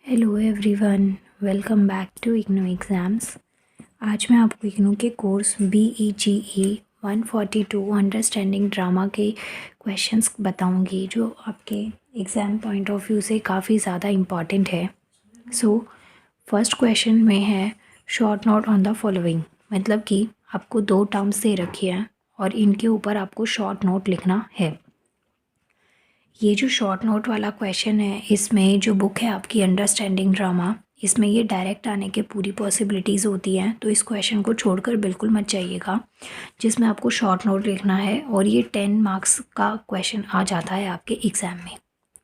Hello everyone, welcome back to IGNOU exams. आज मैं आपको इग्नू के कोर्स BEGE 142 अंडरस्टैंडिंग ड्रामा के क्वेश्चंस बताऊंगी जो आपके एग्ज़ाम पॉइंट ऑफ व्यू से काफ़ी ज़्यादा इम्पॉर्टेंट है। फर्स्ट क्वेश्चन में है short note on the following, मतलब कि आपको दो टर्म्स दे रखी हैं और इनके ऊपर आपको शॉर्ट नोट लिखना है। ये जो शॉर्ट नोट वाला क्वेश्चन है, इसमें जो बुक है आपकी अंडरस्टैंडिंग ड्रामा, इसमें ये डायरेक्ट आने के पूरी पॉसिबिलिटीज़ होती हैं, तो इस क्वेश्चन को छोड़कर बिल्कुल मत जाइएगा, जिसमें आपको शॉर्ट नोट लिखना है और ये 10 मार्क्स का क्वेश्चन आ जाता है आपके एग्ज़ाम में।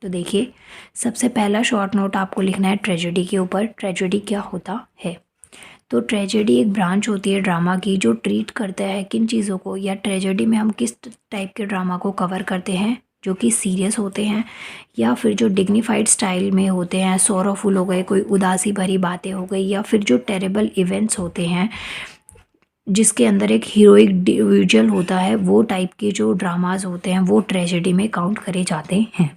तो देखिए, सबसे पहला शॉर्ट नोट आपको लिखना है ट्रेजेडी के ऊपर। ट्रेजेडी क्या होता है? तो ट्रेजेडी एक ब्रांच होती है ड्रामा की जो ट्रीट करता है किन चीज़ों को, या ट्रेजेडी में हम किस टाइप के ड्रामा को कवर करते हैं, जो कि सीरियस होते हैं या फिर जो डिग्निफाइड स्टाइल में होते हैं, सोरोफुल हो गए, कोई उदासी भरी बातें हो गई, या फिर जो टेरेबल इवेंट्स होते हैं जिसके अंदर एक हीरोइक विजुअल होता है, वो टाइप के जो ड्रामाज होते हैं वो ट्रेजेडी में काउंट करे जाते हैं।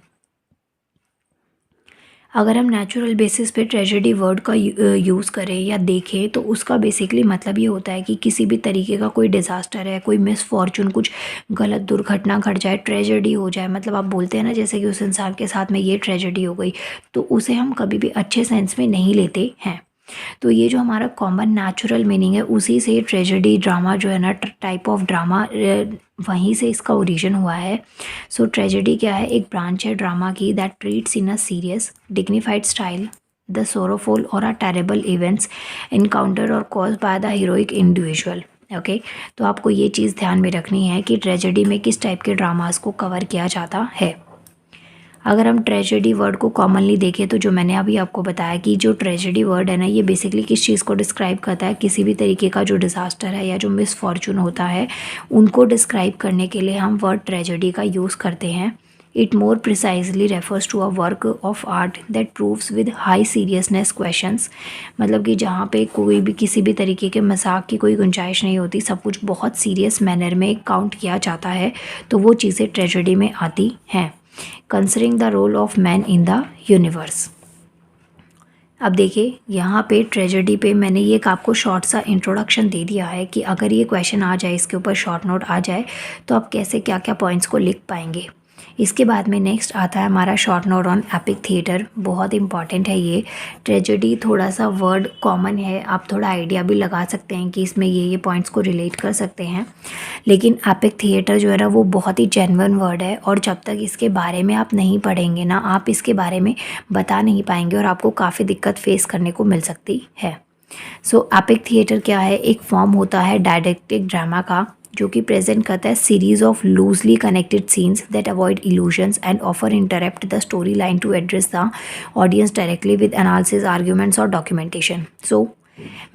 अगर हम नेचुरल बेसिस पे ट्रेजेडी वर्ड का यूज़ करें या देखें तो उसका बेसिकली मतलब ये होता है कि किसी भी तरीके का कोई डिज़ास्टर है, कोई मिसफॉर्चून, कुछ गलत दुर्घटना घट जाए, ट्रेजेडी हो जाए, मतलब आप बोलते हैं ना जैसे कि उस इंसान के साथ में ये ट्रेजेडी हो गई, तो उसे हम कभी भी अच्छे सेंस में नहीं लेते हैं। तो ये जो हमारा कॉमन नेचुरल मीनिंग है, उसी से ट्रेजेडी ड्रामा जो है ना, टाइप ऑफ ड्रामा, वहीं से इसका ओरिजिन हुआ है। सो ट्रेजेडी क्या है? एक ब्रांच है ड्रामा की that treats in a serious dignified style the sorrowful और अ टेरेबल इवेंट्स इनकाउंटर और cause by the heroic individual. Okay, तो आपको ये चीज़ ध्यान में रखनी है कि ट्रेजेडी में किस टाइप के ड्रामास को कवर किया जाता है। अगर हम ट्रेजेडी वर्ड को कॉमनली देखें तो जो मैंने अभी आपको बताया कि जो ट्रेजेडी वर्ड है ना, ये बेसिकली किस चीज़ को डिस्क्राइब करता है, किसी भी तरीके का जो डिज़ास्टर है या जो मिसफॉर्चून होता है उनको डिस्क्राइब करने के लिए हम वर्ड ट्रेजेडी का यूज़ करते हैं। It more precisely refers to a work of art that proves with high seriousness questions, मतलब कि जहाँ पे कोई भी किसी भी तरीके के मजाक की कोई गुंजाइश नहीं होती, सब कुछ बहुत सीरियस मैनर में काउंट किया जाता है, तो वो चीज़ें ट्रेजेडी में आती हैं। Considering the role of man in the universe. अब देखिए, यहाँ पे ट्रेजेडी पे मैंने ये एक आपको शॉर्ट सा इंट्रोडक्शन दे दिया है कि अगर ये क्वेश्चन आ जाए, इसके ऊपर शॉर्ट नोट आ जाए, तो आप कैसे क्या क्या पॉइंट्स को लिख पाएंगे। इसके बाद में नेक्स्ट आता है हमारा short note on epic theatre. बहुत इंपॉर्टेंट है ये। ट्रेजेडी थोड़ा सा वर्ड कॉमन है, आप थोड़ा आइडिया भी लगा सकते हैं कि इसमें ये पॉइंट्स को रिलेट कर सकते हैं, लेकिन एपिक थिएटर जो है ना, वो बहुत ही जेन्युइन वर्ड है, और जब तक इसके बारे में आप नहीं पढ़ेंगे ना, आप इसके बारे में बता नहीं पाएंगे और आपको काफ़ी दिक्कत फेस करने को मिल सकती है। सो एपिक थिएटर क्या है? एक फॉर्म होता है डायडेक्टिक ड्रामा का, जो कि प्रेजेंट करता है series of loosely connected scenes that avoid illusions and offer interrupt the story line to address the audience directly with analysis, arguments और डॉक्यूमेंटेशन। सो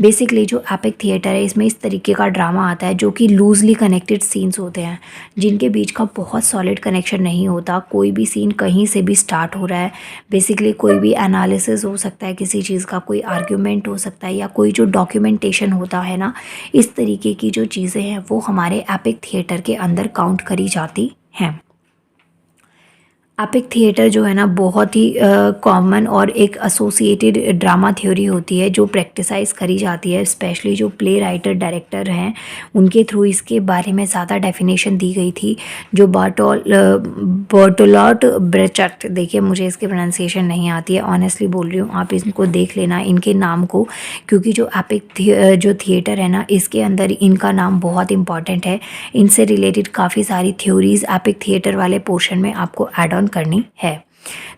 बेसिकली जो एपिक थिएटर है, इसमें इस तरीके का ड्रामा आता है जो कि लूजली कनेक्टेड सीन्स होते हैं, जिनके बीच का बहुत सॉलिड कनेक्शन नहीं होता। कोई भी सीन कहीं से भी स्टार्ट हो रहा है, बेसिकली कोई भी एनालिसिस हो सकता है किसी चीज़ का, कोई आर्ग्यूमेंट हो सकता है, या कोई जो डॉक्यूमेंटेशन होता है ना, इस तरीके की जो चीज़ें हैं वो हमारे एपिक थिएटर के अंदर काउंट करी जाती हैं। एपिक थिएटर जो है ना, बहुत ही कॉमन और एक एसोसिएटेड ड्रामा थ्योरी होती है जो प्रैक्टिसाइज करी जाती है, स्पेशली जो प्ले राइटर डायरेक्टर हैं उनके थ्रू इसके बारे में ज़्यादा डेफिनेशन दी गई थी। जो बर्टोलॉट ब्रेचट, देखिए मुझे इसकी प्रोनाउंसिएशन नहीं आती है, ऑनेस्टली बोल रही हूँ, आप इनको देख लेना इनके नाम को, क्योंकि जो एपिक जो थिएटर है ना, इसके अंदर इनका नाम बहुत इंपॉर्टेंट है। इनसे रिलेटेड काफ़ी सारी थ्योरीज एपिक थिएटर वाले पोर्शन में आपको ऐड ऑन करनी है।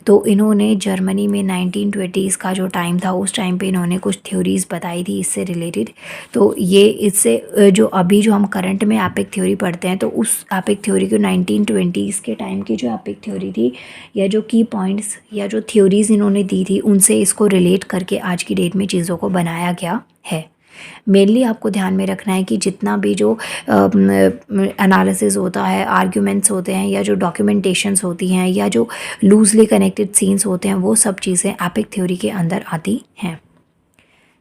तो इन्होंने जर्मनी में 1920s का जो टाइम था, उस टाइम पे इन्होंने कुछ थ्योरीज बताई थी इससे रिलेटेड। तो ये इससे जो अभी जो हम करंट में एपिक थ्योरी पढ़ते हैं, तो उस एपिक थ्योरी को 1920s के टाइम की जो एपिक थ्योरी थी, या जो की पॉइंट्स या जो थ्योरीज इन्होंने दी थी, उनसे इसको रिलेट करके आज की डेट में चीज़ों को बनाया गया है। मेनली आपको ध्यान में रखना है कि जितना भी जो एनालिसिस होता है, आर्ग्यूमेंट्स होते हैं, या जो डॉक्यूमेंटेशंस होती हैं, या जो लूजली कनेक्टेड सीन्स होते हैं, वो सब चीज़ें एपिक थ्योरी के अंदर आती हैं।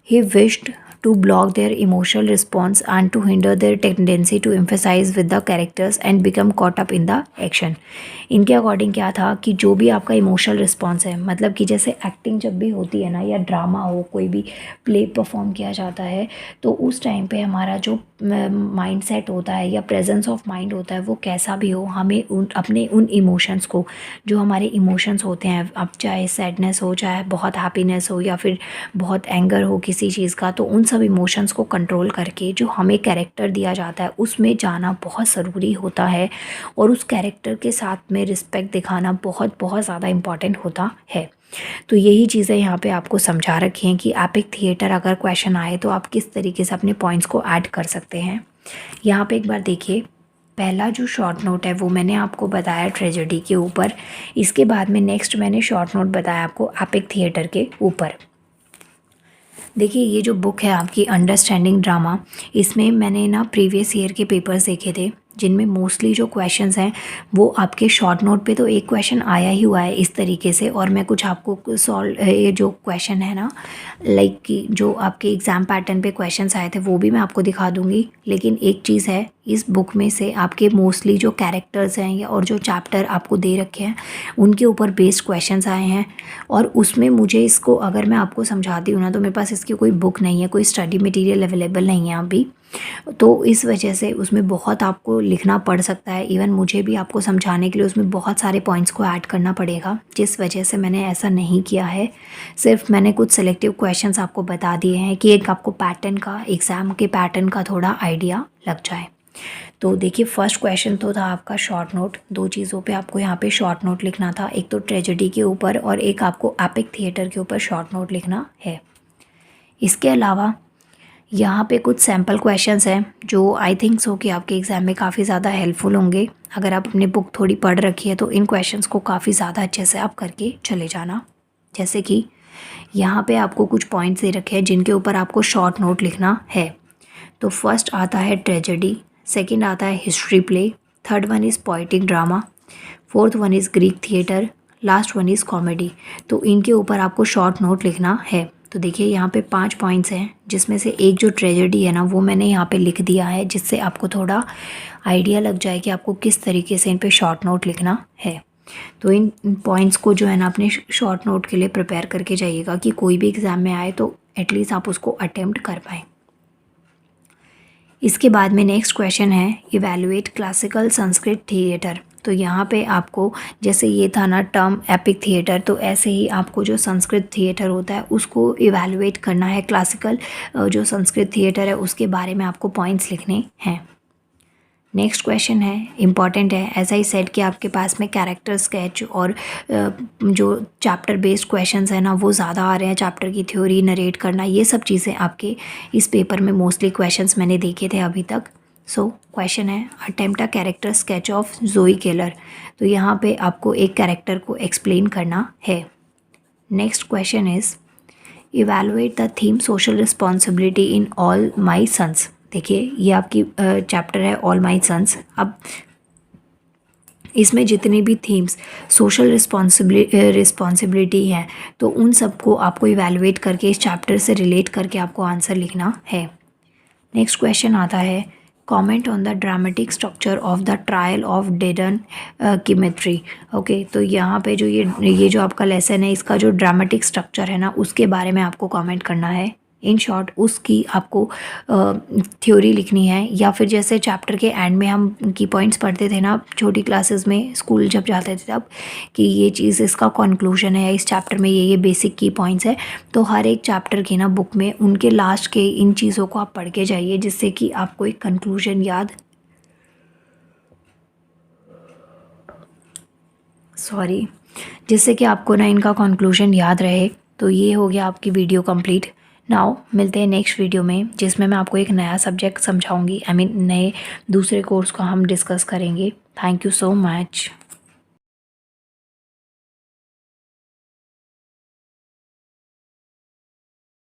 He wished to block their emotional response and to hinder their tendency to emphasize with the characters and become caught up in the action। इनके अकॉर्डिंग क्या था कि जो भी आपका इमोशनल रिस्पॉन्स है, मतलब कि जैसे एक्टिंग जब भी होती है ना, या ड्रामा हो, कोई भी प्ले परफॉर्म किया जाता है, तो उस टाइम पे हमारा जो माइंड सेट होता है या प्रेजेंस ऑफ माइंड होता है, वो कैसा भी हो, हमें अपने उन इमोशंस को, जो हमारे इमोशंस होते हैं, अब चाहे सैडनेस हो, चाहे बहुत हैप्पीनेस हो, या फिर बहुत एंगर हो किसी चीज़ का, तो उन सब इमोशंस को कंट्रोल करके जो हमें कैरेक्टर दिया जाता है उसमें जाना बहुत ज़रूरी होता है, और उस कैरेक्टर के साथ में रिस्पेक्ट दिखाना बहुत बहुत ज़्यादा इम्पॉर्टेंट होता है। तो यही चीज़ें यहाँ पे आपको समझा रखी हैं कि एपिक थिएटर अगर क्वेश्चन आए तो आप किस तरीके से अपने पॉइंट्स को ऐड कर सकते हैं। यहाँ पे एक बार देखिए, पहला जो शॉर्ट नोट है वो मैंने आपको बताया ट्रेजेडी के ऊपर, इसके बाद में नेक्स्ट मैंने शॉर्ट नोट बताया आपको एपिक थिएटर के ऊपर। देखिए ये जो बुक है आपकी अंडरस्टैंडिंग ड्रामा, इसमें मैंने ना प्रीवियस ईयर के पेपर्स देखे थे, जिनमें मोस्टली जो क्वेश्चंस हैं वो आपके शॉर्ट नोट पे तो एक क्वेश्चन आया ही हुआ है इस तरीके से, और मैं कुछ आपको ये जो क्वेश्चन है ना, लाइक कि जो आपके एग्ज़ाम पैटर्न पे क्वेश्चंस आए थे वो भी मैं आपको दिखा दूंगी। लेकिन एक चीज़ है, इस बुक में से आपके मोस्टली जो कैरेक्टर्स हैं या और जो चैप्टर आपको दे रखे हैं उनके ऊपर बेस्ड क्वेश्चंस आए हैं, और उसमें मुझे इसको अगर मैं आपको समझाती हूँ ना, तो मेरे पास इसकी कोई बुक नहीं है, कोई स्टडी मटेरियल अवेलेबल नहीं है अभी, तो इस वजह से उसमें बहुत आपको लिखना पड़ सकता है। इवन मुझे भी आपको समझाने के लिए उसमें बहुत सारे पॉइंट्स को ऐड करना पड़ेगा, जिस वजह से मैंने ऐसा नहीं किया है। सिर्फ मैंने कुछ सेलेक्टिव क्वेश्चंस आपको बता दिए हैं कि एक आपको पैटर्न का, एग्ज़ाम के पैटर्न का थोड़ा आइडिया लग जाए। तो देखिए फर्स्ट क्वेश्चन तो था आपका शॉर्ट नोट। दो चीज़ों पे आपको यहाँ पे शॉर्ट नोट लिखना था, एक तो ट्रेजेडी के ऊपर और एक आपको एपिक थिएटर के ऊपर शॉर्ट नोट लिखना है। इसके अलावा यहाँ पे कुछ सैम्पल क्वेश्चंस हैं जो आई थिंक सो कि आपके एग्ज़ाम में काफ़ी ज़्यादा हेल्पफुल होंगे। अगर आप अपनी बुक थोड़ी पढ़ रखी है तो इन क्वेश्चंस को काफ़ी ज़्यादा अच्छे से आप करके चले जाना। जैसे कि यहाँ पे आपको कुछ पॉइंट्स दे रखे हैं जिनके ऊपर आपको शॉर्ट नोट लिखना है। तो फर्स्ट आता है ट्रेजेडी, सेकंड आता है history play, third one is poetic drama, fourth one is Greek theatre, last one is comedy. तो इनके ऊपर आपको शॉर्ट नोट लिखना है। तो देखिए यहाँ पे 5 पॉइंट्स हैं, जिसमें से एक जो ट्रेजेडी है ना वो मैंने यहाँ पे लिख दिया है, जिससे आपको थोड़ा आइडिया लग जाए कि आपको किस तरीके से इन पे शॉर्ट नोट लिखना है। तो इन पॉइंट्स को जो है ना अपने शॉर्ट नोट के लिए प्रिपेयर करके जाइएगा कि कोई भी एग्ज़ाम में आए तो एटलीस्ट आप उसको अटेम्प्ट कर पाएँ। इसके बाद में नेक्स्ट क्वेश्चन है इवैल्यूएट क्लासिकल संस्कृत थिएटर। तो यहाँ पे आपको, जैसे ये था ना टर्म एपिक थिएटर, तो ऐसे ही आपको जो संस्कृत थिएटर होता है उसको इवैल्यूएट करना है। क्लासिकल जो संस्कृत थिएटर है उसके बारे में आपको पॉइंट्स लिखने हैं। नेक्स्ट क्वेश्चन है, इम्पॉर्टेंट है, ऐसा ही सेट कि आपके पास में कैरेक्टर स्केच और जो चैप्टर बेस्ड क्वेश्चंस है ना वो ज़्यादा आ रहे हैं। चैप्टर की थ्योरी नरेट करना, ये सब चीज़ें आपके इस पेपर में मोस्टली क्वेश्चंस मैंने देखे थे अभी तक। सो क्वेश्चन है attempt a character sketch of जोई केलर। तो यहाँ पे आपको एक कैरेक्टर को एक्सप्लेन करना है। Next question is evaluate the theme social responsibility in All My Sons. देखिए ये आपकी चैप्टर है ऑल माई सन्स। अब इसमें जितनी भी थीम्स सोशल रिस्पॉन्सिबिलिटी हैं तो उन सबको आपको इवैल्यूएट करके इस चैप्टर से रिलेट करके आपको आंसर लिखना है। नेक्स्ट क्वेश्चन आता है comment on the dramatic structure of the trial of Dedan Kimathi. Okay, तो यहाँ पे जो ये जो आपका लेसन है इसका जो ड्रामेटिक स्ट्रक्चर है ना उसके बारे में आपको कमेंट करना है। इन शॉर्ट उसकी आपको थ्योरी लिखनी है, या फिर जैसे चैप्टर के एंड में हम की पॉइंट्स पढ़ते थे ना छोटी क्लासेस में, स्कूल जब जाते थे तब, कि ये चीज़ इसका कंक्लूजन है या इस चैप्टर में ये बेसिक की पॉइंट्स है। तो हर एक चैप्टर की ना बुक में उनके लास्ट के इन चीज़ों को आप पढ़ के जाइए, जिससे कि आपको एक कंक्लूजन जिससे कि आपको ना इनका कंक्लूजन याद रहे। तो ये हो गया आपकी वीडियो कंप्लीट। नाउ मिलते हैं नेक्स्ट वीडियो में, जिसमें मैं आपको एक नया सब्जेक्ट समझाऊंगी। नए दूसरे कोर्स को हम डिस्कस करेंगे। Thank you so much.